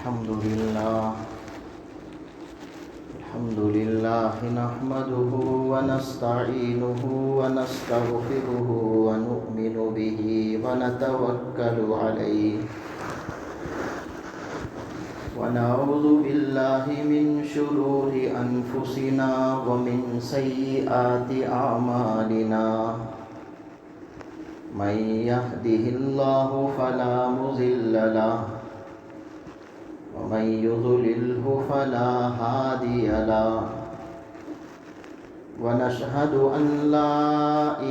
الحمد لله نحمده ونستعينه ونستغفره ونؤمن به ونتوكل عليه ونعوذ بالله من شرور أنفسنا ومن سيئات أعمالنا من يهده الله فلا مضل له ومن يضلله فلا هادي له ونشهد أن لا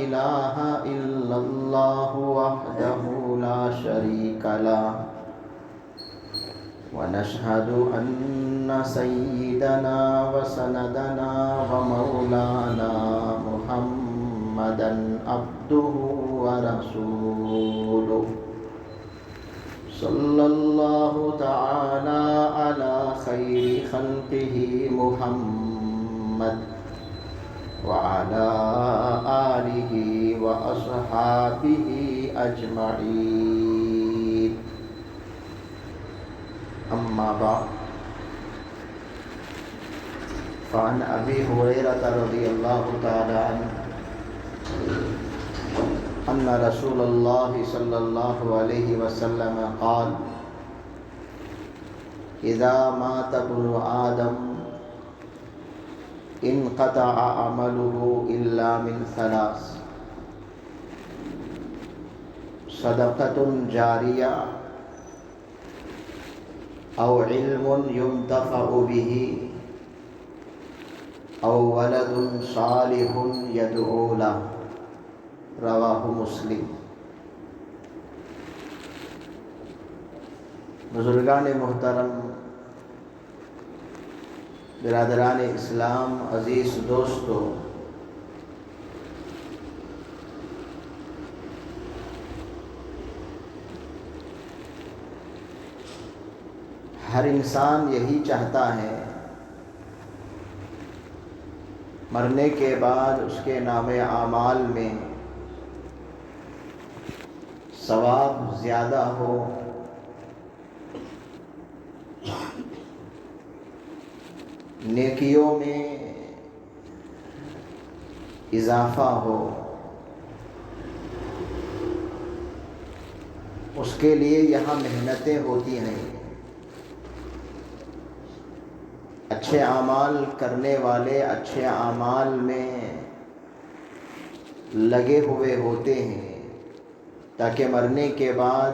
إله إلا الله وحده لا شريك له ونشهد أن سيدنا وسندنا ومولانا محمدا عبده ورسوله صلى الله تعالى على خير خلقه محمد وعلى آله وأصحابه أجمعين أما بعد فعن أبي هريرة رضي الله تعالى عنه أن رسول الله صلى الله عليه وسلم قال إذا مات ابن آدم انقطع عمله إلا من ثلاث صدقة جارية أو علم ينتفع به أو ولد صالح يدعو له رواہ مسلم۔ بزرگان محترم، برادران اسلام، عزیز دوستو، ہر انسان یہی چاہتا ہے مرنے کے بعد اس کے نام اعمال میں ثواب زیادہ ہو، نیکیوں میں اضافہ ہو، اس کے لیے یہاں محنتیں ہوتی ہیں۔ اچھے اعمال کرنے والے اچھے اعمال میں لگے ہوئے ہوتے ہیں تاکہ مرنے کے بعد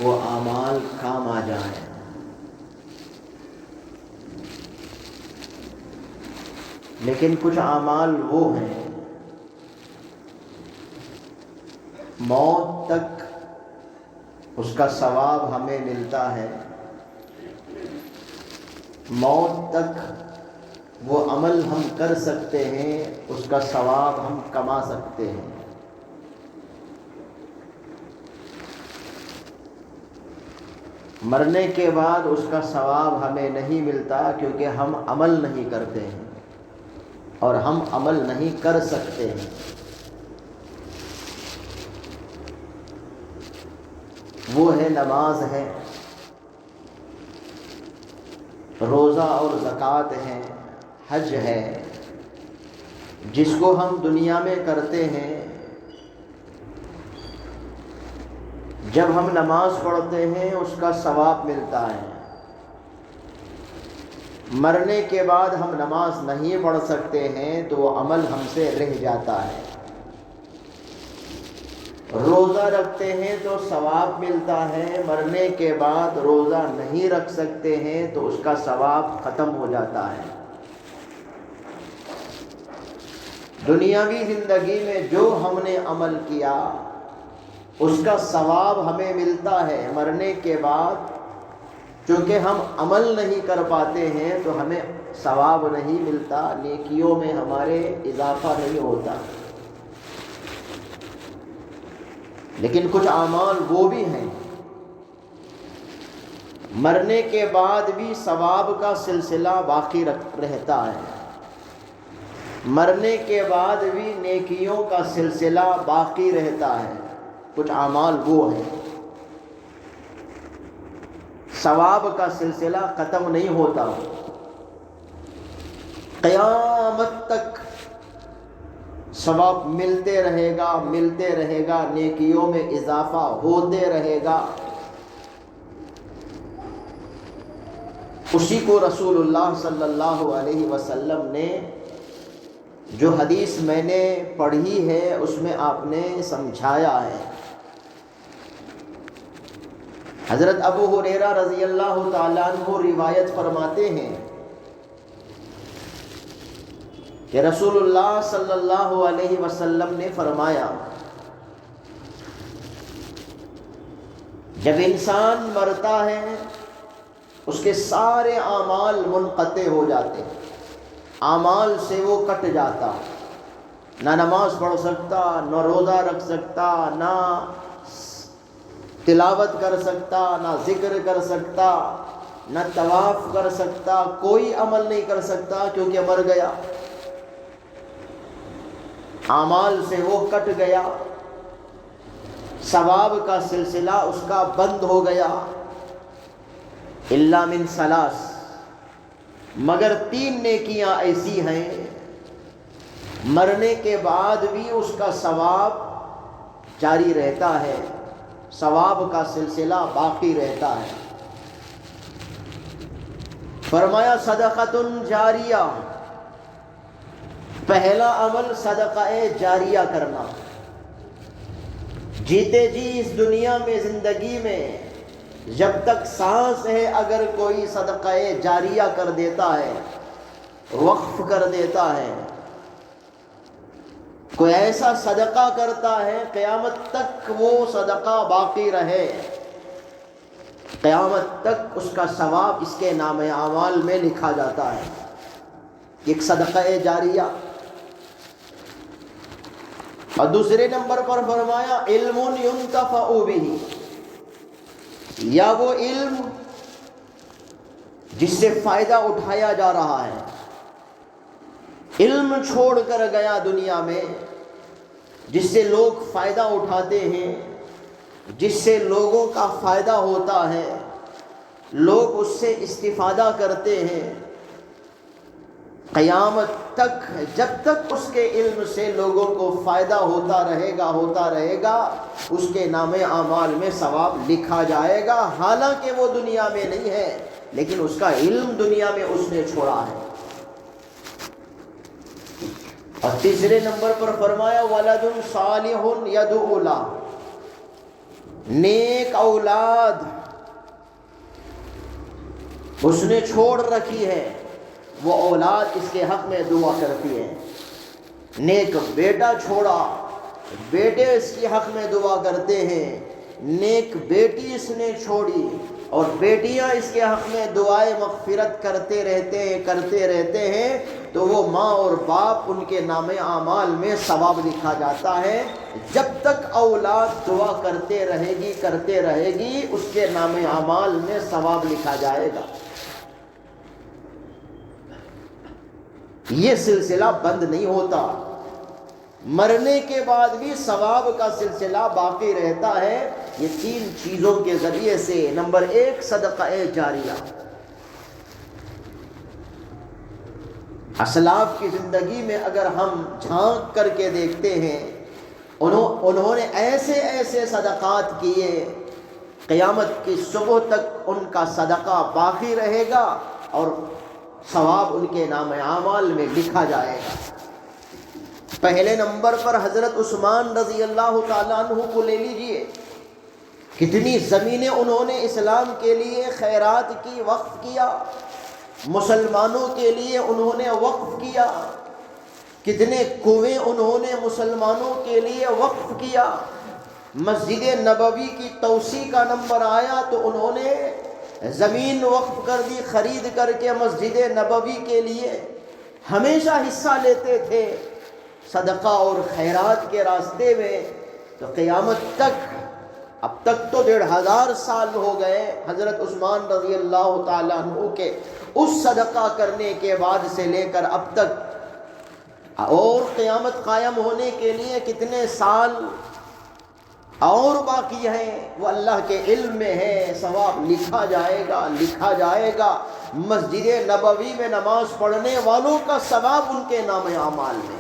وہ اعمال کام آ جائیں۔ لیکن کچھ اعمال وہ ہیں موت تک اس کا ثواب ہمیں ملتا ہے، موت تک وہ عمل ہم کر سکتے ہیں، اس کا ثواب ہم کما سکتے ہیں۔ مرنے کے بعد اس کا ثواب ہمیں نہیں ملتا کیونکہ ہم عمل نہیں کرتے ہیں اور ہم عمل نہیں کر سکتے ہیں۔ وہ ہے نماز ہے، روزہ اور زکوٰۃ ہے، حج ہے، جس کو ہم دنیا میں کرتے ہیں۔ جب ہم نماز پڑھتے ہیں اس کا ثواب ملتا ہے، مرنے کے بعد ہم نماز نہیں پڑھ سکتے ہیں تو وہ عمل ہم سے رہ جاتا ہے۔ روزہ رکھتے ہیں تو ثواب ملتا ہے، مرنے کے بعد روزہ نہیں رکھ سکتے ہیں تو اس کا ثواب ختم ہو جاتا ہے۔ دنیاوی زندگی میں جو ہم نے عمل کیا اس کا ثواب ہمیں ملتا ہے، مرنے کے بعد چونکہ ہم عمل نہیں کر پاتے ہیں تو ہمیں ثواب نہیں ملتا، نیکیوں میں ہمارے اضافہ نہیں ہوتا۔ لیکن کچھ اعمال وہ بھی ہیں مرنے کے بعد بھی ثواب کا سلسلہ باقی رہتا ہے، مرنے کے بعد بھی نیکیوں کا سلسلہ باقی رہتا ہے۔ کچھ اعمال وہ ہیں ثواب کا سلسلہ ختم نہیں ہوتا، قیامت تک ثواب ملتے رہے گا، نیکیوں میں اضافہ ہوتے رہے گا۔ اسی کو رسول اللہ صلی اللہ علیہ وسلم نے جو حدیث میں نے پڑھی ہے اس میں آپ نے سمجھایا ہے۔ حضرت ابو ہریرہ رضی اللہ تعالیٰ عنہ روایت فرماتے ہیں کہ رسول اللہ صلی اللہ علیہ وسلم نے فرمایا، جب انسان مرتا ہے اس کے سارے اعمال منقطع ہو جاتے ہیں، اعمال سے وہ کٹ جاتا، نہ نماز پڑھ سکتا، نہ روزہ رکھ سکتا، نہ تلاوت کر سکتا، نہ ذکر کر سکتا، نہ طواف کر سکتا، کوئی عمل نہیں کر سکتا کیونکہ مر گیا، اعمال سے وہ کٹ گیا، ثواب کا سلسلہ اس کا بند ہو گیا۔ الا من ثلاث، مگر 3 نیکیاں ایسی ہیں مرنے کے بعد بھی اس کا ثواب جاری رہتا ہے، ثواب کا سلسلہ باقی رہتا ہے۔ فرمایا صدقۃ جاریہ، پہلا عمل صدقہ جاریہ کرنا۔ جیتے جی اس دنیا میں، زندگی میں جب تک سانس ہے، اگر کوئی صدقہ جاریہ کر دیتا ہے، وقف کر دیتا ہے، کوئی ایسا صدقہ کرتا ہے، قیامت تک وہ صدقہ باقی رہے، قیامت تک اس کا ثواب اس کے نام اعمال میں لکھا جاتا ہے۔ ایک صدقہ جاریہ۔ اور دوسرے نمبر پر فرمایا علم ينتفع به، یا وہ علم جس سے فائدہ اٹھایا جا رہا ہے، علم چھوڑ کر گیا دنیا میں، جس سے لوگ فائدہ اٹھاتے ہیں، جس سے لوگوں کا فائدہ ہوتا ہے، لوگ اس سے استفادہ کرتے ہیں، قیامت تک جب تک اس کے علم سے لوگوں کو فائدہ ہوتا رہے گا، اس کے نام اعمال میں ثواب لکھا جائے گا، حالانکہ وہ دنیا میں نہیں ہے، لیکن اس کا علم دنیا میں اس نے چھوڑا ہے۔ اور تیسرے نمبر پر فرمایا ولد صالح يدعو له، نیک اولاد اس نے چھوڑ رکھی ہے، وہ اولاد اس کے حق میں دعا کرتی ہے۔ نیک بیٹا چھوڑا، بیٹے اس کے حق میں دعا کرتے ہیں، نیک بیٹی اس نے چھوڑی اور بیٹیاں اس کے حق میں دعائے مغفرت کرتے رہتے ہیں، تو وہ ماں اور باپ ان کے نام اعمال میں ثواب لکھا جاتا ہے۔ جب تک اولاد دعا کرتے رہے گی اس کے نام اعمال میں ثواب لکھا جائے گا۔ یہ سلسلہ بند نہیں ہوتا، مرنے کے بعد بھی ثواب کا سلسلہ باقی رہتا ہے۔ یہ 3 چیزوں کے ذریعے سے، نمبر 1 صدقہ جاریہ۔ اسلاف کی زندگی میں اگر ہم جھانک کر کے دیکھتے ہیں، انہوں نے ایسے صدقات کیے، قیامت کی صبح تک ان کا صدقہ باقی رہے گا اور ثواب ان کے نام اعمال میں لکھا جائے گا۔ پہلے نمبر پر حضرت عثمان رضی اللہ تعالیٰ عنہ کو لے لیجئے، کتنی زمینیں انہوں نے اسلام کے لیے خیرات کی، وقف کیا، مسلمانوں کے لیے انہوں نے وقف کیا، کتنے کنویں انہوں نے مسلمانوں کے لیے وقف کیا۔ مسجد نبوی کی توسیع کا نمبر آیا تو انہوں نے زمین وقف کر دی، خرید کر کے مسجد نبوی کے لیے ہمیشہ حصہ لیتے تھے صدقہ اور خیرات کے راستے میں۔ تو قیامت تک، اب تک تو 1500 سال ہو گئے حضرت عثمان رضی اللہ تعالیٰ عنہ کے اس صدقہ کرنے کے بعد سے لے کر اب تک، اور قیامت قائم ہونے کے لیے کتنے سال اور باقی ہیں وہ اللہ کے علم میں ہے، ثواب لکھا جائے گا، لکھا جائے گا۔ مسجد نبوی میں نماز پڑھنے والوں کا ثواب ان کے نام اعمال میں،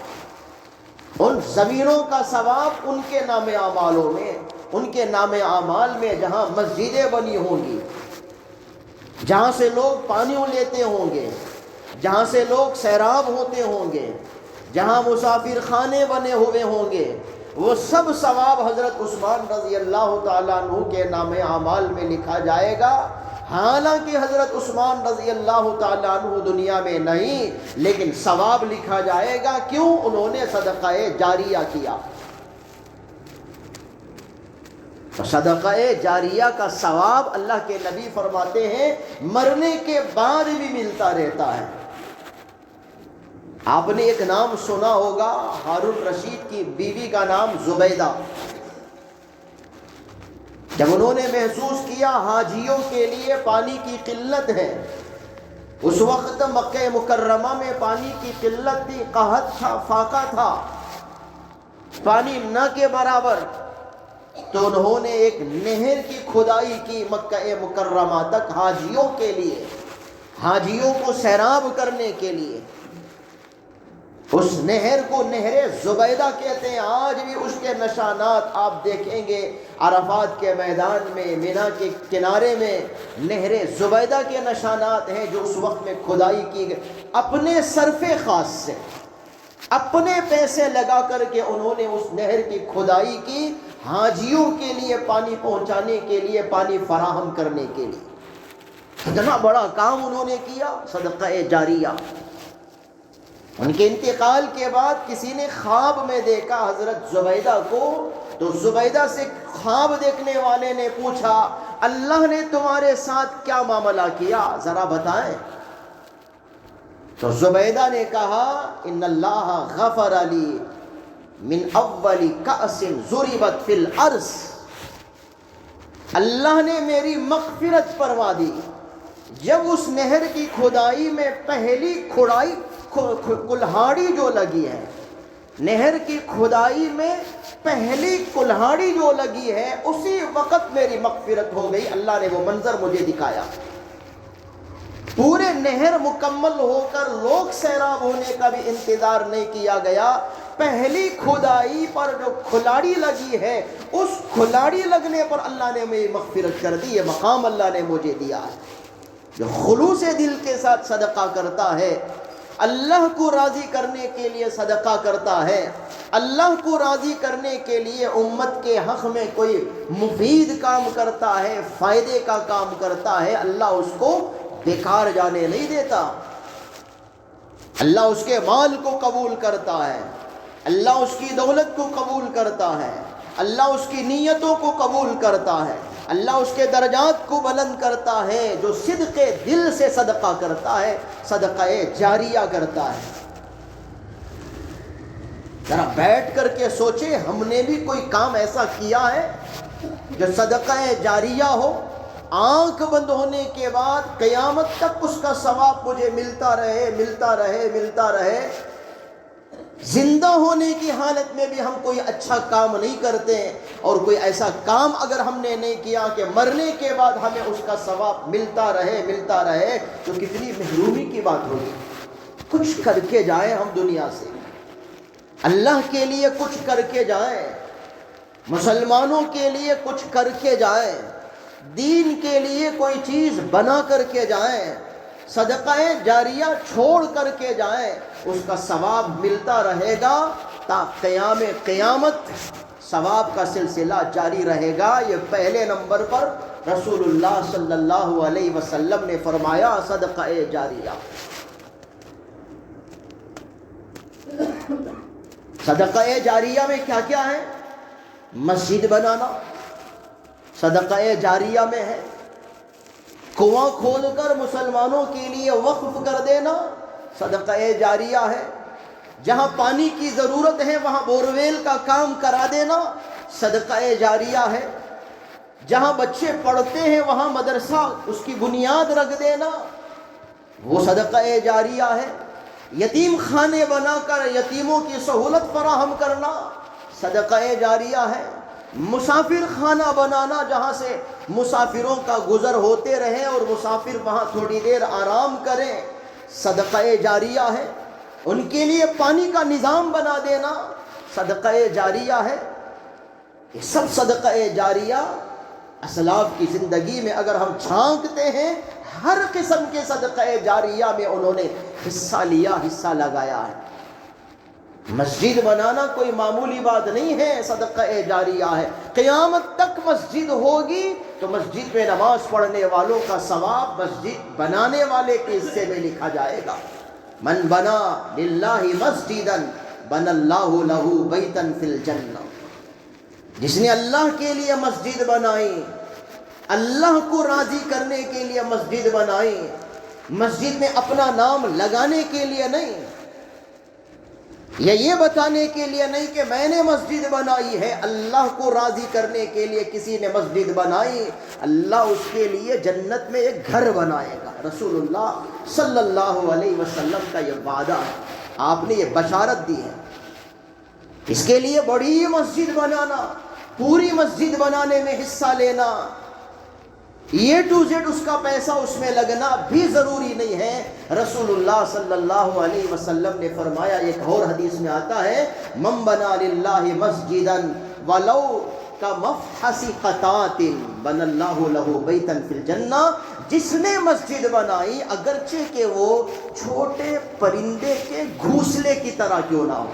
ان زمینوں کا ثواب ان کے نام اعمالوں میں، ان کے نام اعمال میں جہاں مسجدیں بنی ہوں گی، جہاں سے لوگ پانی لیتے ہوں گے، جہاں سے لوگ سیراب ہوتے ہوں گے، جہاں مسافر خانے بنے ہوئے ہوں گے، وہ سب ثواب حضرت عثمان رضی اللہ تعالیٰ عنہ کے نام اعمال میں لکھا جائے گا۔ حالانکہ حضرت عثمان رضی اللہ تعالیٰ عنہ دنیا میں نہیں، لیکن ثواب لکھا جائے گا۔ کیوں؟ انہوں نے صدقہ جاریہ کیا۔ تو صدقہ جاریہ کا ثواب اللہ کے نبی فرماتے ہیں مرنے کے بعد بھی ملتا رہتا ہے۔ آپ نے ایک نام سنا ہوگا، ہارون رشید کی بیوی کا نام زبیدہ۔ جب انہوں نے محسوس کیا حاجیوں کے لیے پانی کی قلت ہے، اس وقت مکہ مکرمہ میں پانی کی قلت تھی، قحط تھا، فاقہ تھا، پانی نہ کے برابر، تو انہوں نے ایک نہر کی کھدائی کی مکہ مکرمہ تک حاجیوں کے لیے، حاجیوں کو سیراب کرنے کے لیے۔ اس نہر کو نہر زبیدہ کہتے ہیں۔ آج بھی اس کے نشانات آپ دیکھیں گے عرفات کے میدان میں، مینا کے کنارے میں نہر زبیدہ کے نشانات ہیں جو اس وقت میں کھدائی کی گئی۔ اپنے صرف خاص سے، اپنے پیسے لگا کر کے انہوں نے اس نہر کی کھدائی کی، حاجیوں کے لیے پانی پہنچانے کے لیے، پانی فراہم کرنے کے لیے۔ اتنا بڑا کام انہوں نے کیا، صدقہ جاریہ۔ ان کے انتقال کے بعد کسی نے خواب میں دیکھا حضرت زبیدہ کو، تو زبیدہ سے خواب دیکھنے والے نے پوچھا اللہ نے تمہارے ساتھ کیا معاملہ کیا، ذرا بتائیں۔ تو زبیدہ نے کہا ان اللہ غفر لی من اول کأس ضربت فی الارض، اللہ نے میری مغفرت فرما دی جب اس نہر کی کھدائی میں پہلی کلہاڑی جو لگی ہے، نہر کی کھدائی میں پہلی کلہاڑی جو لگی ہے، اسی وقت میری مغفرت ہو گئی۔ اللہ نے وہ منظر مجھے دکھایا۔ پورے نہر مکمل ہو کر لوگ سیراب ہونے کا بھی انتظار نہیں کیا گیا، پہلی کھدائی پر جو کھلاڑی لگی ہے، اس کھلاڑی لگنے پر اللہ نے میری مغفرت کر دی۔ یہ مقام اللہ نے مجھے دیا ہے۔ جو خلوص دل کے ساتھ صدقہ کرتا ہے، اللہ کو راضی کرنے کے لیے صدقہ کرتا ہے، اللہ کو راضی کرنے کے لیے امت کے حق میں کوئی مفید کام کرتا ہے، فائدے کا کام کرتا ہے، اللہ اس کو بیکار جانے نہیں دیتا۔ اللہ اس کے مال کو قبول کرتا ہے، اللہ اس کی دولت کو قبول کرتا ہے، اللہ اس کی نیتوں کو قبول کرتا ہے، اللہ اس کے درجات کو بلند کرتا ہے جو صدق دل سے صدقہ کرتا ہے، صدقہ جاریہ کرتا ہے۔ ذرا بیٹھ کر کے سوچیں، ہم نے بھی کوئی کام ایسا کیا ہے جو صدقہ جاریہ ہو، آنکھ بند ہونے کے بعد قیامت تک اس کا ثواب مجھے ملتا رہے، ملتا رہے، ملتا رہے۔ زندہ ہونے کی حالت میں بھی ہم کوئی اچھا کام نہیں کرتے، اور کوئی ایسا کام اگر ہم نے نہیں کیا کہ مرنے کے بعد ہمیں اس کا ثواب ملتا رہے، ملتا رہے، تو کتنی محرومی کی بات ہوگی۔ کچھ کر کے جائیں ہم دنیا سے، اللہ کے لیے کچھ کر کے جائیں، مسلمانوں کے لیے کچھ کر کے جائیں، دین کے لیے کوئی چیز بنا کر کے جائیں، صدقہ جاریہ چھوڑ کر کے جائیں، اس کا ثواب ملتا رہے گا تا قیام قیامت، ثواب کا سلسلہ جاری رہے گا۔ یہ پہلے نمبر پر رسول اللہ صلی اللہ علیہ وسلم نے فرمایا صدقہ جاریہ۔ صدقہ جاریہ میں کیا کیا ہے؟ مسجد بنانا صدقہ جاریہ میں ہے، کنواں کھود کر مسلمانوں کے لیے وقف کر دینا صدقہ جاریہ ہے، جہاں پانی کی ضرورت ہے وہاں بورویل کا کام کرا دینا صدقہ جاریہ ہے، جہاں بچے پڑھتے ہیں وہاں مدرسہ اس کی بنیاد رکھ دینا وہ صدقہ جاریہ ہے، یتیم خانے بنا کر یتیموں کی سہولت فراہم کرنا صدقہ جاریہ ہے، مسافر خانہ بنانا جہاں سے مسافروں کا گزر ہوتے رہے اور مسافر وہاں تھوڑی دیر آرام کریں، صدقہ جاریہ ہے۔ ان کے لیے پانی کا نظام بنا دینا صدقہ جاریہ ہے۔ یہ سب صدقہ جاریہ اسلاف کی زندگی میں اگر ہم جھانکتے ہیں، ہر قسم کے صدقہ جاریہ میں انہوں نے حصہ لیا، حصہ لگایا ہے۔ مسجد بنانا کوئی معمولی بات نہیں ہے، صدقہ جاریہ ہے۔ قیامت تک مسجد ہوگی تو مسجد میں نماز پڑھنے والوں کا ثواب مسجد بنانے والے کے حصے میں لکھا جائے گا۔ من بنا للہ مسجدا بنى اللہ لہ بیتا فی الجنہ، جس نے اللہ کے لیے مسجد بنائی، اللہ کو راضی کرنے کے لیے مسجد بنائی، مسجد میں اپنا نام لگانے کے لیے نہیں، یا یہ بتانے کے لیے نہیں کہ میں نے مسجد بنائی ہے، اللہ کو راضی کرنے کے لیے کسی نے مسجد بنائی، اللہ اس کے لیے جنت میں ایک گھر بنائے گا۔ رسول اللہ صلی اللہ علیہ وسلم کا یہ وعدہ ہے، آپ نے یہ بشارت دی ہے۔ اس کے لیے بڑی مسجد بنانا، پوری مسجد بنانے میں حصہ لینا، اے ٹو زیڈ اس کا پیسہ اس میں لگنا بھی ضروری نہیں ہے۔ رسول اللہ صلی اللہ علیہ وسلم نے فرمایا، ایک اور حدیث میں آتا ہے، من بنا للہ مسجدا ولو کمفحص قطات بنى اللہ لہ بیتا فی الجنہ، جس نے مسجد بنائی اگرچہ کہ وہ چھوٹے پرندے کے گھونسلے کی طرح کیوں نہ ہو،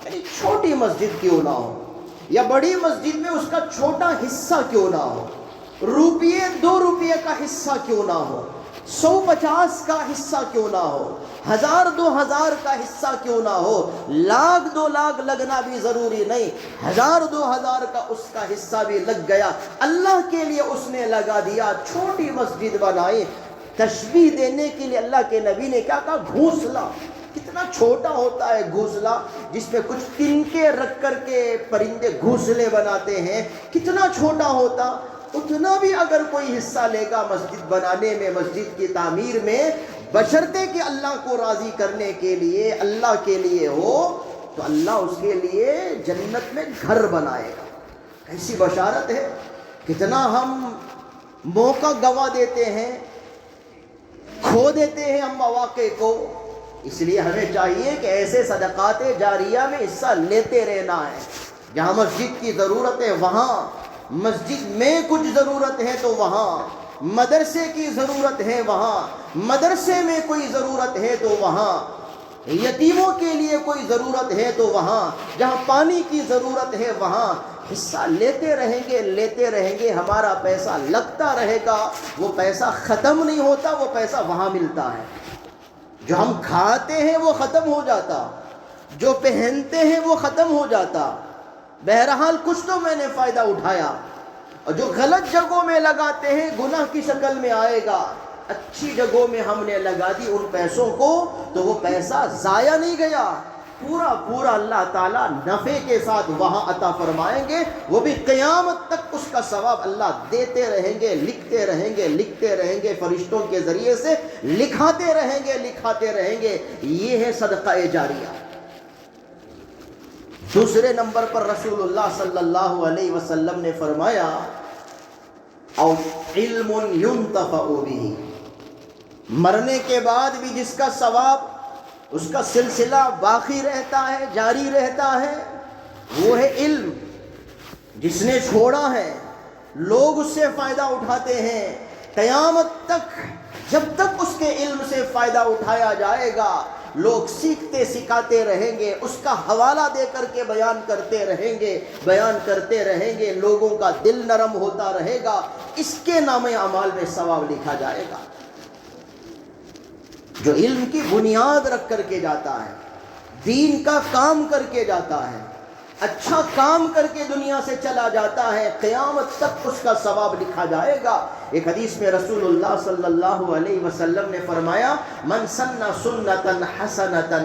یعنی چھوٹی مسجد کیوں نہ ہو، یا بڑی مسجد میں اس کا چھوٹا حصہ کیوں نہ ہو، روپیے 2 روپیے کا حصہ کیوں نہ ہو، 150 کا حصہ کیوں نہ ہو، 1000 2000 کا حصہ کیوں نہ ہو، 1,00,000 2 لاکھ لگنا بھی ضروری نہیں، 1000 2000 کا اس کا حصہ بھی لگ گیا، اللہ کے لیے اس نے لگا دیا، چھوٹی مسجد بنائی۔ تشبیہ دینے کے لیے اللہ کے نبی نے کیا کہا؟ گھونسلہ۔ کتنا چھوٹا ہوتا ہے گھونسلہ، جس میں کچھ تنکے رکھ کر کے پرندے گھونسلے بناتے ہیں، کتنا چھوٹا ہوتا، اتنا بھی اگر کوئی حصہ لے گا مسجد بنانے میں، مسجد کی تعمیر میں، بشرطے کہ اللہ کو راضی کرنے کے لیے، اللہ کے لیے ہو، تو اللہ اس کے لیے جنت میں گھر بنائے گا۔ ایسی بشارت ہے۔ کتنا ہم موقع گوا دیتے ہیں، کھو دیتے ہیں ہم مواقع کو۔ اس لیے ہمیں چاہیے کہ ایسے صدقات جاریہ میں حصہ لیتے رہنا ہے۔ جہاں مسجد کی ضرورت ہے وہاں، مسجد میں کچھ ضرورت ہے تو وہاں، مدرسے کی ضرورت ہے وہاں، مدرسے میں کوئی ضرورت ہے تو وہاں، یتیموں کے لیے کوئی ضرورت ہے تو وہاں، جہاں پانی کی ضرورت ہے وہاں حصہ لیتے رہیں گے، ہمارا پیسہ لگتا رہے گا، وہ پیسہ ختم نہیں ہوتا، وہ پیسہ وہاں ملتا ہے۔ جو ہم کھاتے ہیں وہ ختم ہو جاتا، جو پہنتے ہیں وہ ختم ہو جاتا، بہرحال کچھ تو میں نے فائدہ اٹھایا۔ اور جو غلط جگہوں میں لگاتے ہیں گناہ کی شکل میں آئے گا، اچھی جگہوں میں ہم نے لگا دی ان پیسوں کو تو وہ پیسہ ضائع نہیں گیا، پورا اللہ تعالیٰ نفع کے ساتھ وہاں عطا فرمائیں گے، وہ بھی قیامت تک اس کا ثواب اللہ دیتے رہیں گے، لکھتے رہیں گے، فرشتوں کے ذریعے سے لکھاتے رہیں گے۔ یہ ہے صدقہ جاریہ۔ دوسرے نمبر پر رسول اللہ صلی اللہ علیہ وسلم نے فرمایا، او علم ينتفع به، مرنے کے بعد بھی جس کا ثواب، اس کا سلسلہ باقی رہتا ہے، جاری رہتا ہے، وہ ہے علم جس نے چھوڑا ہے، لوگ اس سے فائدہ اٹھاتے ہیں قیامت تک۔ جب تک اس کے علم سے فائدہ اٹھایا جائے گا، لوگ سیکھتے سکھاتے رہیں گے، اس کا حوالہ دے کر کے بیان کرتے رہیں گے، لوگوں کا دل نرم ہوتا رہے گا، اس کے نام اعمال میں ثواب لکھا جائے گا۔ جو علم کی بنیاد رکھ کر کے جاتا ہے، دین کا کام کر کے جاتا ہے، اچھا کام کر کے دنیا سے چلا جاتا ہے، قیامت تک اس کا ثواب لکھا جائے گا۔ ایک حدیث میں رسول اللہ صلی اللہ علیہ وسلم نے فرمایا، من سن سنتا حسنتا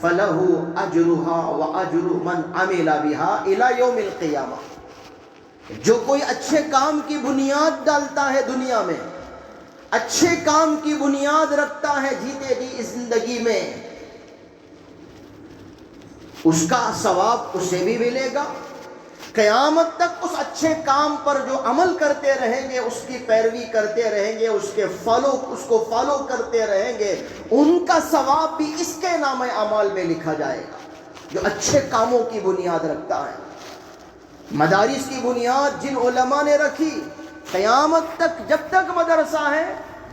فلہ اجرھا واجر من عمل بها الی یوم القیامہ۔ جو کوئی اچھے کام کی بنیاد ڈالتا ہے دنیا میں، اچھے کام کی بنیاد رکھتا ہے جیتے جی اس زندگی میں، اس کا ثواب اسے بھی ملے گا، قیامت تک اس اچھے کام پر جو عمل کرتے رہیں گے، اس کی پیروی کرتے رہیں گے، اس کو فالو کرتے رہیں گے، ان کا ثواب بھی اس کے نام اعمال میں لکھا جائے گا جو اچھے کاموں کی بنیاد رکھتا ہے۔ مدارس کی بنیاد جن علماء نے رکھی، قیامت تک جب تک مدرسہ ہے،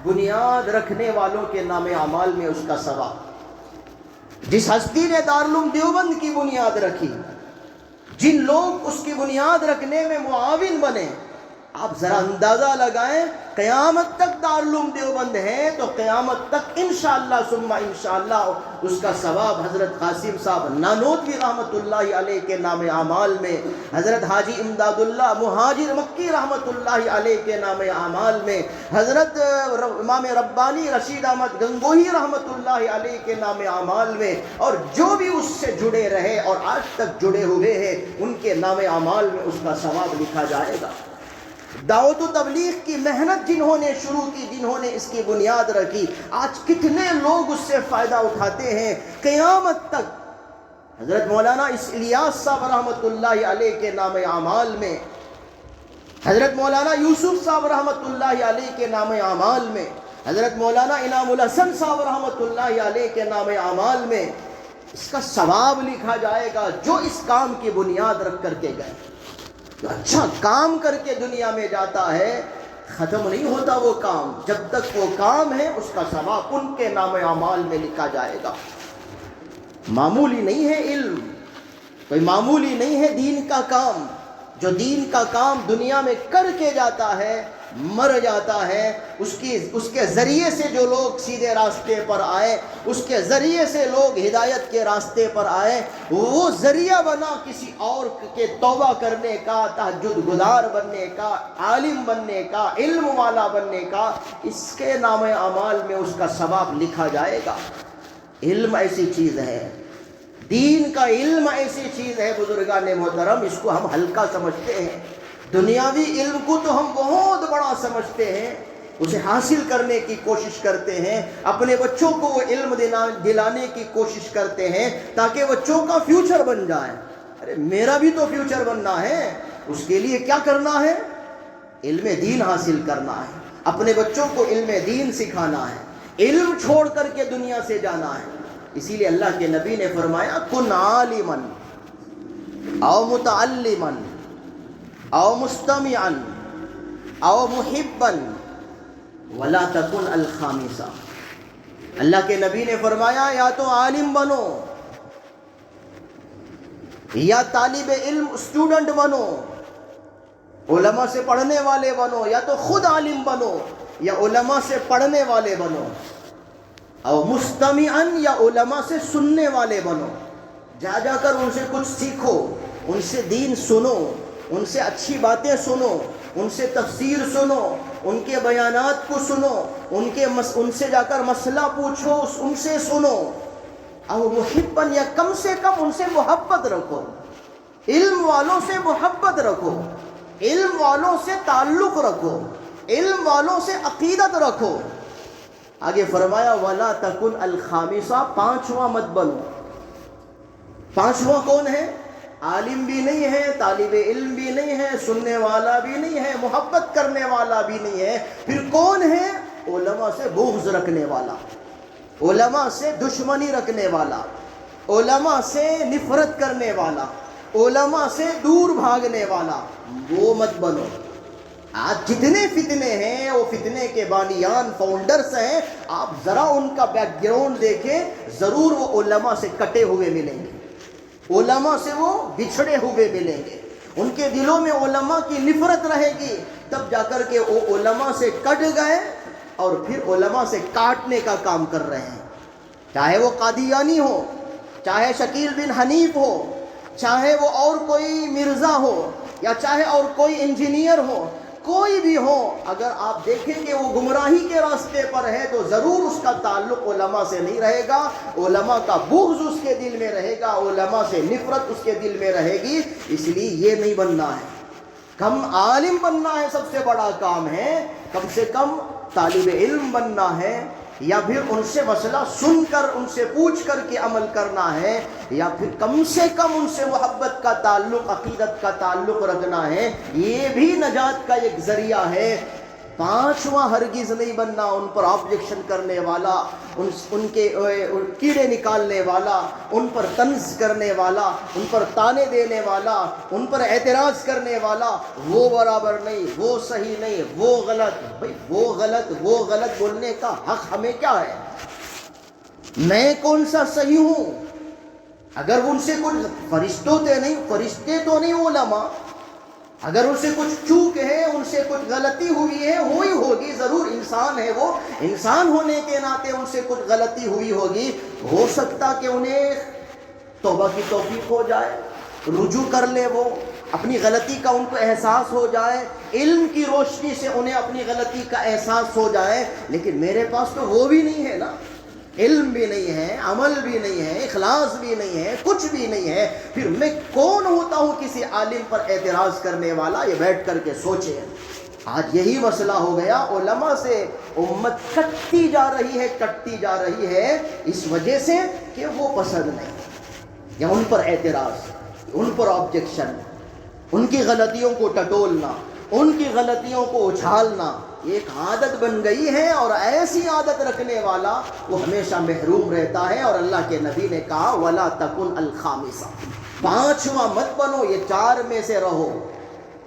بنیاد رکھنے والوں کے نام اعمال میں اس کا ثواب۔ جس ہستی نے دارالعلوم دیوبند کی بنیاد رکھی، جن لوگ اس کی بنیاد رکھنے میں معاون بنے، آپ ذرا اندازہ لگائیں، قیامت تک دارالعلوم دیوبند ہے تو قیامت تک انشاءاللہ ثم انشاءاللہ اس کا ثواب حضرت قاسم صاحب نانوتوی رحمت اللہ علیہ کے نام اعمال میں، حضرت حاجی امداد اللہ مہاجر مکی رحمت اللہ علیہ کے نام اعمال میں، حضرت امام ربانی رشید احمد گنگوہی رحمت اللہ علیہ کے نام اعمال میں، اور جو بھی اس سے جڑے رہے اور آج تک جڑے ہوئے ہیں ان کے نام اعمال میں اس کا ثواب لکھا جائے گا۔ دعوت و تبلیغ کی محنت جنہوں نے شروع کی، جنہوں نے اس کی بنیاد رکھی، آج کتنے لوگ اس سے فائدہ اٹھاتے ہیں قیامت تک۔ حضرت مولانا الیاس صاحب رحمت اللہ علیہ کے نام اعمال میں، حضرت مولانا یوسف صاحب رحمت اللہ علیہ کے نام اعمال میں، حضرت مولانا انعام الحسن صاحب رحمت اللہ علیہ کے نام اعمال میں اس کا ثواب لکھا جائے گا جو اس کام کی بنیاد رکھ کر کے گئے۔ جو اچھا کام کر کے دنیا میں جاتا ہے، ختم نہیں ہوتا وہ کام، جب تک وہ کام ہے اس کا ثواب ان کے نام اعمال میں لکھا جائے گا۔ معمولی نہیں ہے علم، کوئی معمولی نہیں ہے دین کا کام۔ جو دین کا کام دنیا میں کر کے جاتا ہے، مر جاتا ہے، اس کے ذریعے سے جو لوگ سیدھے راستے پر آئے، اس کے ذریعے سے لوگ ہدایت کے راستے پر آئے، وہ ذریعہ بنا کسی اور کے توبہ کرنے کا، تہجد گزار بننے کا، عالم بننے کا، علم والا بننے کا، اس کے نام اعمال میں اس کا ثواب لکھا جائے گا۔ علم ایسی چیز ہے، دین کا علم ایسی چیز ہے بزرگان محترم، اس کو ہم ہلکا سمجھتے ہیں۔ دنیاوی علم کو تو ہم بہت بڑا سمجھتے ہیں، اسے حاصل کرنے کی کوشش کرتے ہیں، اپنے بچوں کو وہ علم دلانے کی کوشش کرتے ہیں تاکہ بچوں کا فیوچر بن جائے۔ ارے میرا بھی تو فیوچر بننا ہے، اس کے لیے کیا کرنا ہے؟ علم دین حاصل کرنا ہے، اپنے بچوں کو علم دین سکھانا ہے، علم چھوڑ کر کے دنیا سے جانا ہے۔ اسی لیے اللہ کے نبی نے فرمایا کن عالما او متعلما او مستمعا او محبا ولا تکن الخامسا۔ اللہ کے نبی نے فرمایا یا تو عالم بنو، یا طالب علم اسٹوڈنٹ بنو، علماء سے پڑھنے والے بنو، یا تو خود عالم بنو یا علماء سے پڑھنے والے بنو، او مستمعا یا علماء سے سننے والے بنو۔ جا جا کر ان سے کچھ سیکھو، ان سے دین سنو، ان سے اچھی باتیں سنو، ان سے تفسیر سنو، ان کے بیانات کو سنو، ان سے جا کر مسئلہ پوچھو، ان سے سنو۔ او محبا یا کم سے کم ان سے محبت رکھو، علم والوں سے محبت رکھو، علم والوں سے تعلق رکھو، علم والوں سے عقیدت رکھو۔ آگے فرمایا وَلَا تَكُنْ الْخَامِسَةَ، پانچواں مت بنو۔ پانچواں کون ہے؟ عالم بھی نہیں ہے، طالب علم بھی نہیں ہے، سننے والا بھی نہیں ہے، محبت کرنے والا بھی نہیں ہے، پھر کون ہے؟ علماء سے بغض رکھنے والا، علماء سے دشمنی رکھنے والا، علماء سے نفرت کرنے والا، علماء سے دور بھاگنے والا، وہ مت بنو۔ آج جتنے فتنے ہیں وہ فتنے کے بانیان فاؤنڈرز ہیں، آپ ذرا ان کا بیک گراؤنڈ دیکھیں، ضرور وہ علماء سے کٹے ہوئے ملیں گے، علماء سے وہ بچھڑے ہوئے ملیں گے، ان کے دلوں میں علماء کی نفرت رہے گی، تب جا کر کے وہ علماء سے کٹ گئے اور پھر علماء سے کاٹنے کا کام کر رہے ہیں۔ چاہے وہ قادیانی ہو، چاہے شکیل بن حنیف ہو، چاہے وہ اور کوئی مرزا ہو، یا چاہے اور کوئی انجینئر ہو، کوئی بھی ہو، اگر آپ دیکھیں کہ وہ گمراہی کے راستے پر ہے تو ضرور اس کا تعلق علماء سے نہیں رہے گا، علماء کا بغض اس کے دل میں رہے گا، علماء سے نفرت اس کے دل میں رہے گی۔ اس لیے یہ نہیں بننا ہے، کم عالم بننا ہے، سب سے بڑا کام ہے، کم سے کم طالب علم بننا ہے، یا پھر ان سے مسئلہ سن کر ان سے پوچھ کر کے عمل کرنا ہے، یا پھر کم سے کم ان سے محبت کا تعلق، عقیدت کا تعلق رکھنا ہے، یہ بھی نجات کا ایک ذریعہ ہے۔ پانچواں ہرگز نہیں بننا ان پر آبجیکشن کرنے والا، ان کے کیڑے نکالنے والا، ان پر طنز کرنے والا، ان پر تانے دینے والا، ان پر اعتراض کرنے والا، وہ برابر نہیں، وہ صحیح نہیں، وہ غلط۔ بھئی وہ غلط بولنے کا حق ہمیں کیا ہے؟ میں کون سا صحیح ہوں؟ اگر ان سے کچھ فرشتے تو نہیں علماء، اگر ان سے کچھ چوک ہے، ان سے کچھ غلطی ہوئی ہے، ہوئی ہوگی، ضرور انسان ہے، وہ انسان ہونے کے ناطے ان سے کچھ غلطی ہوئی ہوگی، ہو سکتا کہ انہیں توبہ کی توفیق ہو جائے، رجوع کر لے، وہ اپنی غلطی کا ان کو احساس ہو جائے، علم کی روشنی سے انہیں اپنی غلطی کا احساس ہو جائے۔ لیکن میرے پاس تو وہ بھی نہیں ہے نا، علم بھی نہیں ہے، عمل بھی نہیں ہے، اخلاص بھی نہیں ہے، کچھ بھی نہیں ہے، پھر میں کون ہوتا ہوں کسی عالم پر اعتراض کرنے والا؟ یہ بیٹھ کر کے سوچیں۔ آج یہی مسئلہ ہو گیا، علماء سے امت کٹتی جا رہی ہے اس وجہ سے کہ وہ پسند نہیں، یا ان پر اعتراض، ان پر آبجیکشن، ان کی غلطیوں کو ٹٹولنا، ان کی غلطیوں کو اچھالنا ایک عادت بن گئی ہے، اور ایسی عادت رکھنے والا وہ ہمیشہ محروم رہتا ہے۔ اور اللہ کے نبی نے کہا وَلَا تَكُنْ الْخَامِسَةَ، پانچواں مت بنو، یہ چار میں سے رہو،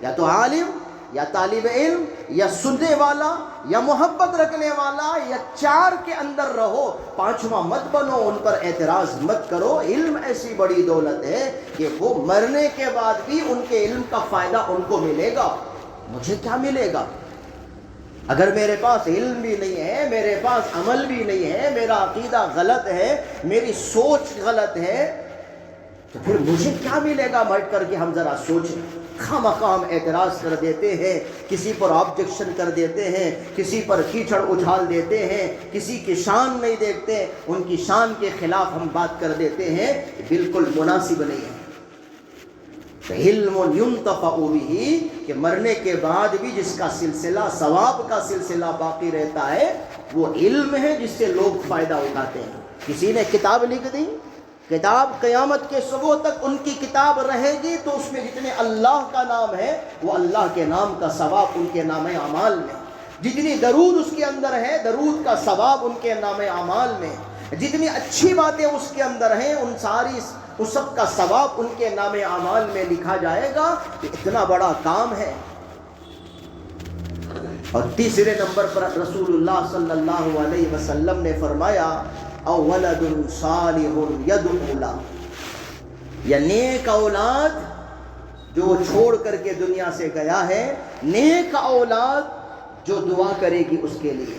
یا تو عالم، یا طالب علم، یا سننے والا، یا محبت رکھنے والا، یا چار کے اندر رہو، پانچواں مت بنو، ان پر اعتراض مت کرو۔ علم ایسی بڑی دولت ہے کہ وہ مرنے کے بعد بھی ان کے علم کا فائدہ ان کو ملے گا، مجھے کیا ملے گا؟ اگر میرے پاس علم بھی نہیں ہے، میرے پاس عمل بھی نہیں ہے، میرا عقیدہ غلط ہے، میری سوچ غلط ہے، تو پھر مجھے کیا ملے گا؟ بیٹھ کر کے ہم ذرا سوچیں۔ خواہ اعتراض کر دیتے ہیں، کسی پر آبجیکشن کر دیتے ہیں، کسی پر کیچڑ اچھال دیتے ہیں، کسی کی شان نہیں دیکھتے، ان کی شان کے خلاف ہم بات کر دیتے ہیں، بالکل مناسب نہیں ہے۔ علم ينتفع به، کہ مرنے کے بعد بھی جس کا سلسلہ، ثواب کا سلسلہ باقی رہتا ہے، وہ علم ہے جس سے لوگ فائدہ اٹھاتے ہیں۔ کسی نے کتاب لکھ دی، کتاب قیامت کے صبح تک ان کی کتاب رہے گی، تو اس میں جتنے اللہ کا نام ہے وہ اللہ کے نام کا ثواب ان کے نام اعمال میں، جتنی درود اس کے اندر ہے درود کا ثواب ان کے نام اعمال میں، جتنی اچھی باتیں اس کے اندر ہیں اس سب کا ثواب ان کے نام اعمال میں لکھا جائے گا۔ اتنا بڑا کام ہے۔ اور تیسرے نمبر پر رسول اللہ صلی اللہ علیہ وسلم نے فرمایا او ولد صالح يدعو له، یا نیک اولاد جو وہ چھوڑ کر کے دنیا سے گیا ہے، نیک اولاد جو دعا کرے گی اس کے لیے،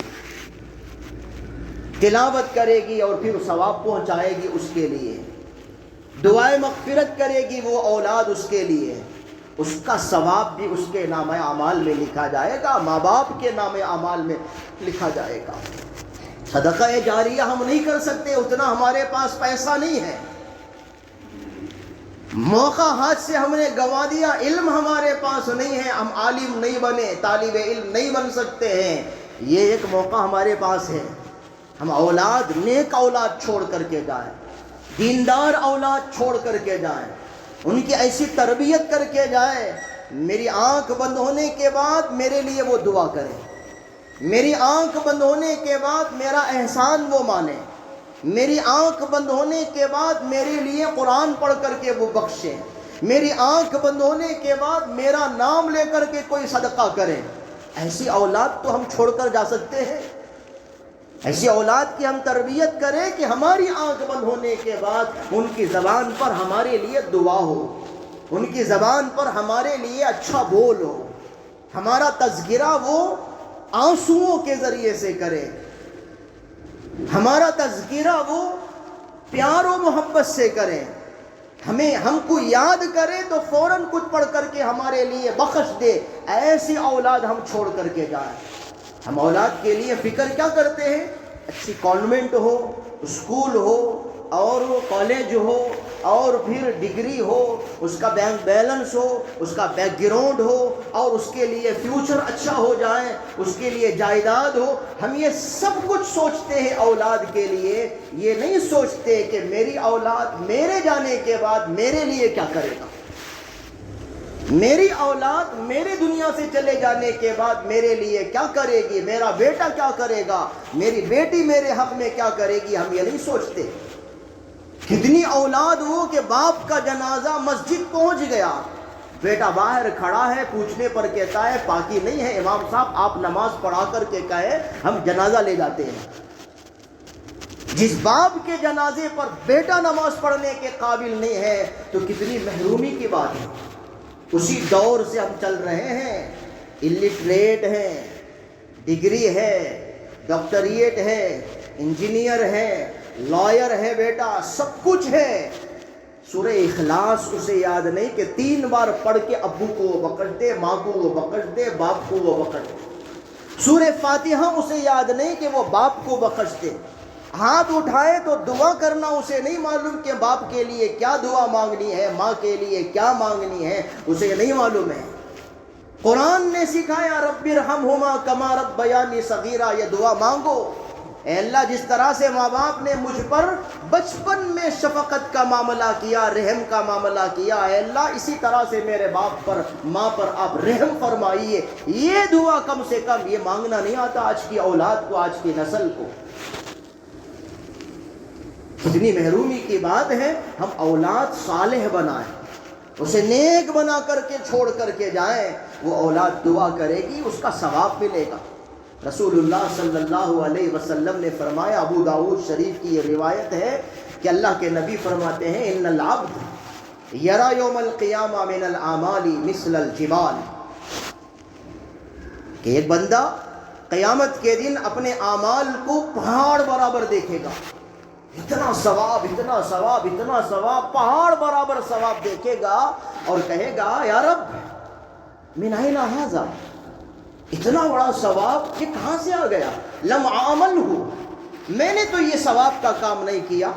تلاوت کرے گی اور پھر ثواب پہنچائے گی اس کے لیے، دعائے مغفرت کرے گی وہ اولاد اس کے لیے، اس کا ثواب بھی اس کے نام اعمال میں لکھا جائے گا، ماں باپ کے نام اعمال میں لکھا جائے گا۔ صدقہ جاریہ ہم نہیں کر سکتے، اتنا ہمارے پاس پیسہ نہیں ہے، موقع ہاتھ سے ہم نے گنوا دیا، علم ہمارے پاس نہیں ہے، ہم عالم نہیں بنے، طالب علم نہیں بن سکتے ہیں، یہ ایک موقع ہمارے پاس ہے، ہم اولاد، نیک اولاد چھوڑ کر کے جائیں، دیندار اولاد چھوڑ کر کے جائیں، ان کی ایسی تربیت کر کے جائیں، میری آنکھ بند ہونے کے بعد میرے لیے وہ دعا کریں، میری آنکھ بند ہونے کے بعد میرا احسان وہ مانے، میری آنکھ بند ہونے کے بعد میرے لیے قرآن پڑھ کر کے وہ بخشیں، میری آنکھ بند ہونے کے بعد میرا نام لے کر کے کوئی صدقہ کرے۔ ایسی اولاد تو ہم چھوڑ کر جا سکتے ہیں؟ ایسی اولاد کی ہم تربیت کریں کہ ہماری آنکھ بند ہونے کے بعد ان کی زبان پر ہمارے لیے دعا ہو، ان کی زبان پر ہمارے لیے اچھا بول ہو، ہمارا تذکرہ وہ آنسوؤں کے ذریعے سے کرے، ہمارا تذکرہ وہ پیار و محبت سے کرے، ہم کو یاد کرے تو فوراً کچھ پڑھ کر کے ہمارے لیے بخش دے۔ ایسی اولاد ہم چھوڑ کر کے جائیں۔ ہم اولاد کے لیے فکر کیا کرتے ہیں؟ اچھی کانوینٹ ہو، اسکول ہو، اور کالج ہو، اور پھر ڈگری ہو، اس کا بینک بیلنس ہو، اس کا بیک گراؤنڈ ہو، اور اس کے لیے فیوچر اچھا ہو جائے، اس کے لیے جائیداد ہو. ہم یہ سب کچھ سوچتے ہیں اولاد کے لیے، یہ نہیں سوچتے کہ میری اولاد میرے جانے کے بعد میرے لیے کیا کرے گا. میری اولاد میرے دنیا سے چلے جانے کے بعد میرے لیے کیا کرے گی، میرا بیٹا کیا کرے گا، میری بیٹی میرے حق میں کیا کرے گی. ہم یہ نہیں سوچتے. کتنی اولاد ہو کہ باپ کا جنازہ مسجد پہنچ گیا، بیٹا باہر کھڑا ہے، پوچھنے پر کہتا ہے پاکی نہیں ہے امام صاحب، آپ نماز پڑھا کر کے کہے ہم جنازہ لے جاتے ہیں. جس باپ کے جنازے پر بیٹا نماز پڑھنے کے قابل نہیں ہے تو کتنی محرومی کی بات ہے. اسی دور سے ہم چل رہے ہیں. الٹریٹ ہیں، ڈگری ہے، ڈاکٹریٹ ہے، انجینئر ہے، لائر ہے، بیٹا سب کچھ ہے. سورہ اخلاص اسے یاد نہیں کہ 3 بار پڑھ کے ابو کو وہ بخش دے، ماں کو وہ بخش دے، باپ کو وہ بخش دے. سورہ فاتحہ اسے یاد نہیں کہ وہ باپ کو بخش دے. ہاتھ اٹھائے تو دعا کرنا اسے نہیں معلوم کہ باپ کے لیے کیا دعا مانگنی ہے، ماں کے لیے کیا مانگنی ہے، اسے نہیں معلوم ہے. قرآن نے سکھایا رب ارحمہما کما ربیانی صغیرا، یہ دعا مانگو. اے اللہ جس طرح سے ماں باپ نے مجھ پر بچپن میں شفقت کا معاملہ کیا، رحم کا معاملہ کیا، اے اللہ اسی طرح سے میرے باپ پر ماں پر آپ رحم فرمائیے. یہ دعا کم سے کم یہ مانگنا نہیں آتا آج کی اولاد کو، آج کی نسل کو. کتنی محرومی کی بات ہے. ہم اولاد صالح بنائیں، اسے نیک بنا کر کے چھوڑ کر کے جائیں. وہ اولاد دعا کرے گی، اس کا ثواب ملے گا. رسول اللہ صلی اللہ علیہ وسلم نے فرمایا، ابو داؤد شریف کی یہ روایت ہے کہ اللہ کے نبی فرماتے ہیں ان العبد یری یوم القیامہ من الاعمال مثل الجبال، کہ ایک بندہ قیامت کے دن اپنے اعمال کو پہاڑ برابر دیکھے گا. اتنا ثواب، اتنا ثواب، اتنا ثواب، پہاڑ برابر ثواب دیکھے گا اور کہے گا یا رب من این ھذا، اتنا بڑا ثواب یہ کہاں سے آ گیا. لم اعملہ، میں نے تو یہ ثواب کا کام نہیں کیا،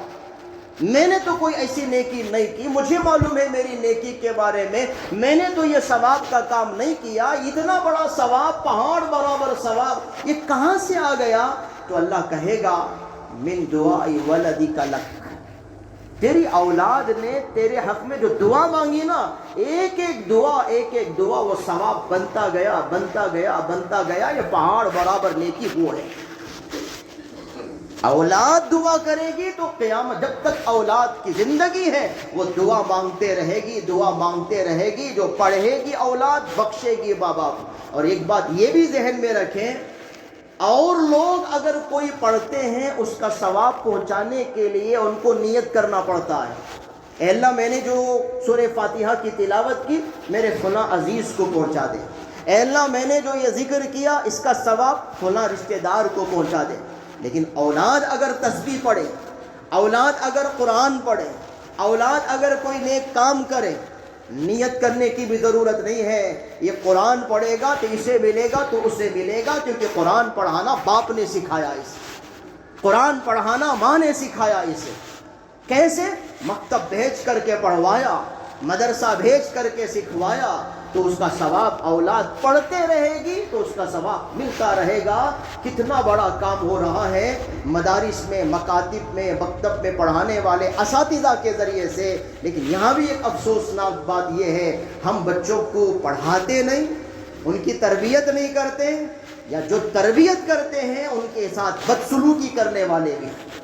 میں نے تو کوئی ایسی نیکی نہیں کی، مجھے معلوم ہے میری نیکی کے بارے میں نے تو یہ ثواب کا کام نہیں کیا. اتنا بڑا ثواب، پہاڑ برابر ثواب یہ کہاں سے آ گیا. تو اللہ کہے گا من دعاء ولدک لک، تیری اولاد نے تیرے حق میں جو دعا مانگی نا، ایک ایک دعا وہ ثواب بنتا گیا، بنتا گیا، بنتا گیا. یہ پہاڑ برابر نیکی وہ ہے. اولاد دعا کرے گی تو قیامت، جب تک اولاد کی زندگی ہے وہ دعا مانگتے رہے گی، دعا مانگتے رہے گی. جو پڑھے گی اولاد بخشے گی ماں باپ. اور ایک بات یہ بھی ذہن میں رکھیں، اور لوگ اگر کوئی پڑھتے ہیں اس کا ثواب پہنچانے کے لیے ان کو نیت کرنا پڑتا ہے. اے اللہ میں نے جو سورہ فاتحہ کی تلاوت کی میرے فلاں عزیز کو پہنچا دے. اے اللہ میں نے جو یہ ذکر کیا اس کا ثواب فلاں رشتہ دار کو پہنچا دے. لیکن اولاد اگر تسبیح پڑھے، اولاد اگر قرآن پڑھے، اولاد اگر کوئی نیک کام کرے، نیت کرنے کی بھی ضرورت نہیں ہے. یہ قرآن پڑھے گا تو اسے ملے گا تو اسے ملے گا، کیونکہ قرآن پڑھانا باپ نے سکھایا اسے، قرآن پڑھانا ماں نے سکھایا اسے. کیسے؟ مکتب بھیج کر کے پڑھوایا، مدرسہ بھیج کر کے سکھوایا. تو اس کا ثواب اولاد پڑھتے رہے گی تو اس کا ثواب ملتا رہے گا. کتنا بڑا کام ہو رہا ہے مدارس میں، مکاتب میں، مکتب میں پڑھانے والے اساتذہ کے ذریعے سے. لیکن یہاں بھی ایک افسوسناک بات یہ ہے، ہم بچوں کو پڑھاتے نہیں، ان کی تربیت نہیں کرتے، یا جو تربیت کرتے ہیں ان کے ساتھ بدسلوکی کرنے والے بھی ہیں،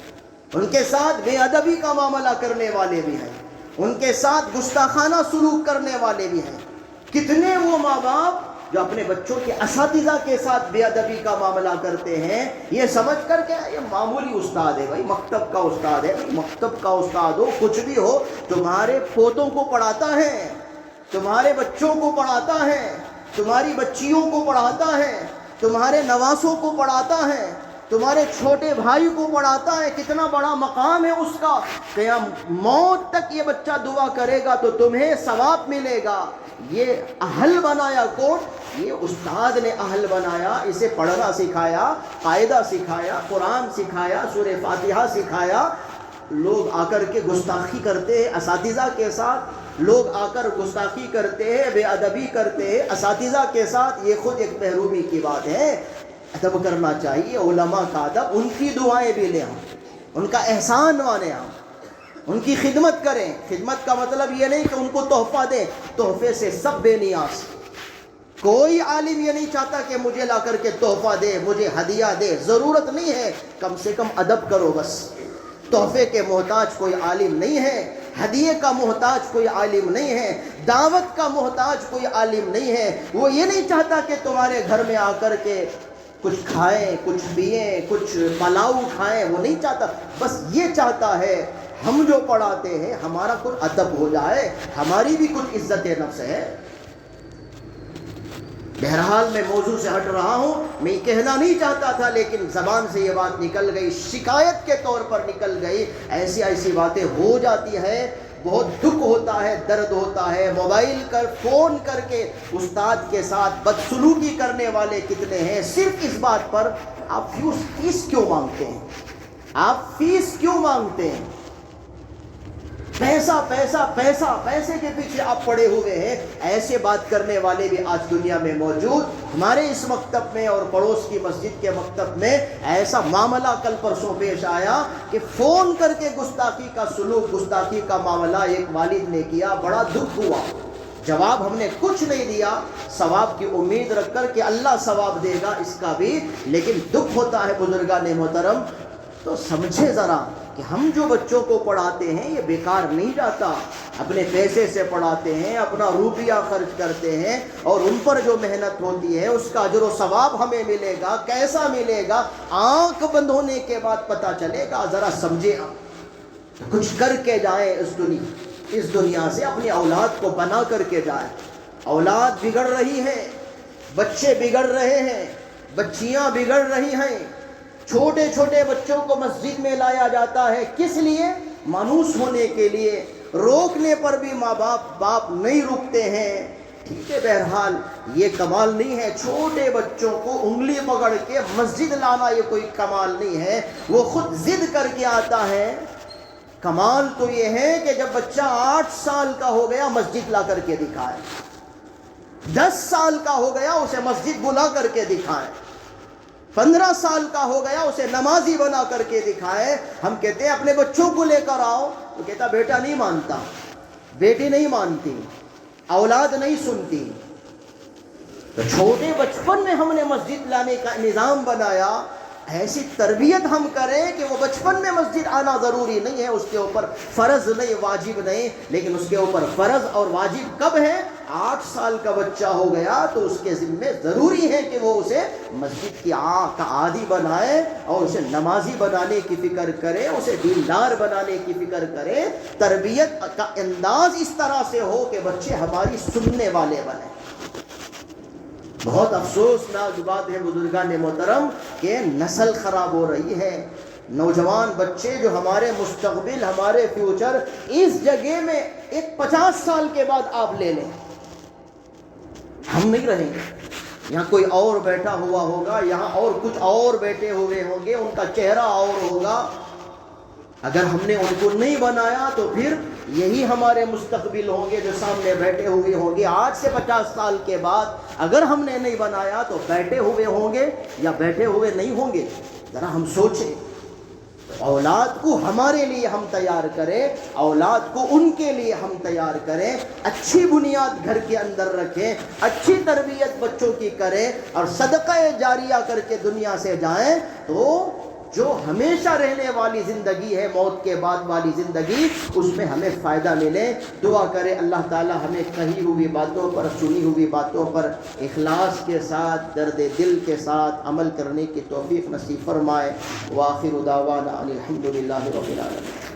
ان کے ساتھ بے ادبی کا معاملہ کرنے والے بھی ہیں، ان کے ساتھ گستاخانہ سلوک کرنے والے بھی ہیں. کتنے وہ ماں باپ جو اپنے بچوں کے اساتذہ کے ساتھ بے ادبی کا معاملہ کرتے ہیں، یہ سمجھ کر کہ یہ معمولی استاد ہے بھائی، مکتب کا استاد ہے. مکتب کا استاد ہو کچھ بھی ہو، تمہارے پوتوں کو پڑھاتا ہے، تمہارے بچوں کو پڑھاتا ہے، تمہاری بچیوں کو پڑھاتا ہے، تمہارے نواسوں کو پڑھاتا ہے، تمہارے چھوٹے بھائی کو پڑھاتا ہے. کتنا بڑا مقام ہے اس کا. قیامت موت تک یہ بچہ دعا کرے گا تو تمہیں ثواب ملے گا. یہ اہل بنایا کون؟ یہ استاد نے اہل بنایا. اسے پڑھنا سکھایا، قاعدہ سکھایا، قرآن سکھایا، سورہ فاتحہ سکھایا. لوگ آ کر کے گستاخی کرتے ہیں اساتذہ کے ساتھ، لوگ آ کر گستاخی کرتے ہیں، بے ادبی کرتے ہیں اساتذہ کے ساتھ، یہ خود ایک محرومی کی بات ہے۔ ادب کرنا چاہیے، علماء کا ادب، ان کی دعائیں بھی لیں ہم، ان کا احسان مانیں ہم، ان کی خدمت کریں۔ خدمت کا مطلب یہ نہیں کہ ان کو تحفہ دیں، تحفے سے سب بے نیاز۔ کوئی عالم یہ نہیں چاہتا کہ مجھے لا کر کے تحفہ دے، مجھے ہدیہ دے، ضرورت نہیں ہے، کم سے کم ادب کرو بس۔ تحفے کے محتاج کوئی عالم نہیں ہے، ہدیے کا محتاج کوئی عالم نہیں ہے، دعوت کا محتاج کوئی عالم نہیں ہے۔ وہ یہ نہیں چاہتا کہ تمہارے گھر میں آ کر کے کچھ کھائیں، کچھ پئیں، کچھ پلاؤ کھائیں، وہ نہیں چاہتا، بس یہ چاہتا ہے ہم جو پڑھاتے ہیں ہمارا کچھ ادب ہو جائے، ہماری بھی کچھ عزت نفس ہے۔ بہرحال میں موضوع سے ہٹ رہا ہوں، میں یہ کہنا نہیں چاہتا تھا لیکن زبان سے یہ بات نکل گئی، شکایت کے طور پر نکل گئی۔ ایسی باتیں ہو جاتی ہیں، بہت دکھ ہوتا ہے، درد ہوتا ہے۔ موبائل کر فون کر کے استاد کے ساتھ بدسلوکی کرنے والے کتنے ہیں، صرف اس بات پر آپ فیس کیوں مانگتے ہیں، آپ فیس کیوں مانگتے ہیں؟ پیسہ پیسہ پیسہ، پیسے کے پیچھے آپ پڑے ہوئے ہیں۔ ایسے بات کرنے والے بھی آج دنیا میں موجود۔ ہمارے اس مکتب میں اور پڑوس کی مسجد کے مکتب میں ایسا معاملہ کل پرسوں پیش آیا کہ فون کر کے گستاخی کا سلوک، گستاخی کا معاملہ ایک والد نے کیا، بڑا دکھ ہوا۔ جواب ہم نے کچھ نہیں دیا، ثواب کی امید رکھ کر کہ اللہ ثواب دے گا اس کا بھی، لیکن دکھ ہوتا ہے بزرگان محترم۔ تو سمجھے ذرا کہ ہم جو بچوں کو پڑھاتے ہیں یہ بیکار نہیں جاتا، اپنے پیسے سے پڑھاتے ہیں، اپنا روپیہ خرچ کرتے ہیں، اور ان پر جو محنت ہوتی ہے اس کا اجر و ثواب ہمیں ملے گا۔ کیسا ملے گا؟ آنکھ بند ہونے کے بعد پتہ چلے گا۔ ذرا سمجھے آپ، کچھ کر کے جائیں اس دنیا سے، اپنی اولاد کو بنا کر کے جائیں۔ اولاد بگڑ رہی ہے، بچے بگڑ رہے ہیں، بچیاں بگڑ رہی ہیں۔ چھوٹے چھوٹے بچوں کو مسجد میں لایا جاتا ہے، کس لیے؟ مانوس ہونے کے لیے۔ روکنے پر بھی ماں باپ نہیں رکتے ہیں۔ ٹھیک ہے، بہرحال یہ کمال نہیں ہے، چھوٹے بچوں کو انگلی پکڑ کے مسجد لانا یہ کوئی کمال نہیں ہے، وہ خود ضد کر کے آتا ہے۔ کمال تو یہ ہے کہ جب بچہ 8 سال کا ہو گیا مسجد لا کر کے دکھائے، 10 سال کا ہو گیا اسے مسجد بلا کر کے دکھائے، 15 سال کا ہو گیا اسے نمازی بنا کر کے دکھائے۔ ہم کہتے ہیں اپنے بچوں کو لے کر آؤ، تو کہتا بیٹا نہیں مانتا، بیٹی نہیں مانتی، اولاد نہیں سنتی۔ تو چھوٹے بچپن میں ہم نے مسجد لانے کا نظام بنایا، ایسی تربیت ہم کریں کہ وہ بچپن میں مسجد آنا ضروری نہیں ہے، اس کے اوپر فرض نہیں، واجب نہیں، لیکن اس کے اوپر فرض اور واجب کب ہے؟ 8 سال کا بچہ ہو گیا تو اس کے ذمے ضروری ہے کہ وہ اسے مسجد کی کا عادی بنائے اور اسے نمازی بنانے کی فکر کرے، اسے دیندار بنانے کی فکر کرے۔ تربیت کا انداز اس طرح سے ہو کہ بچے ہماری سننے والے بنیں۔ بہت افسوسناک بات ہے بزرگان محترم کہ نسل خراب ہو رہی ہے۔ نوجوان بچے جو ہمارے مستقبل، ہمارے فیوچر، اس جگہ میں ایک 50 سال کے بعد آپ لے لیں، ہم نہیں رہیں گے، یہاں کوئی اور بیٹھا ہوا ہوگا، یہاں اور کچھ اور بیٹھے ہوئے ہوں گے، ان کا چہرہ اور ہوگا۔ اگر ہم نے ان کو نہیں بنایا تو پھر یہی ہمارے مستقبل ہوں گے جو سامنے بیٹھے ہوئے ہوں گے۔ آج سے 50 سال کے بعد اگر ہم نے نہیں بنایا تو بیٹھے ہوئے ہوں گے یا بیٹھے ہوئے نہیں ہوں گے؟ ذرا ہم سوچیں۔ اولاد کو ہمارے لیے ہم تیار کریں، اولاد کو ان کے لیے ہم تیار کریں، اچھی بنیاد گھر کے اندر رکھیں، اچھی تربیت بچوں کی کریں، اور صدقہ جاریہ کر کے دنیا سے جائیں تو جو ہمیشہ رہنے والی زندگی ہے، موت کے بعد والی زندگی، اس میں ہمیں فائدہ ملے۔ دعا کرے اللہ تعالی ہمیں کہی ہوئی باتوں پر، سنی ہوئی باتوں پر اخلاص کے ساتھ، درد دل کے ساتھ عمل کرنے کی توفیق نصیب فرمائے۔ وآخر دعوانا ان الحمد للہ رب العالمین۔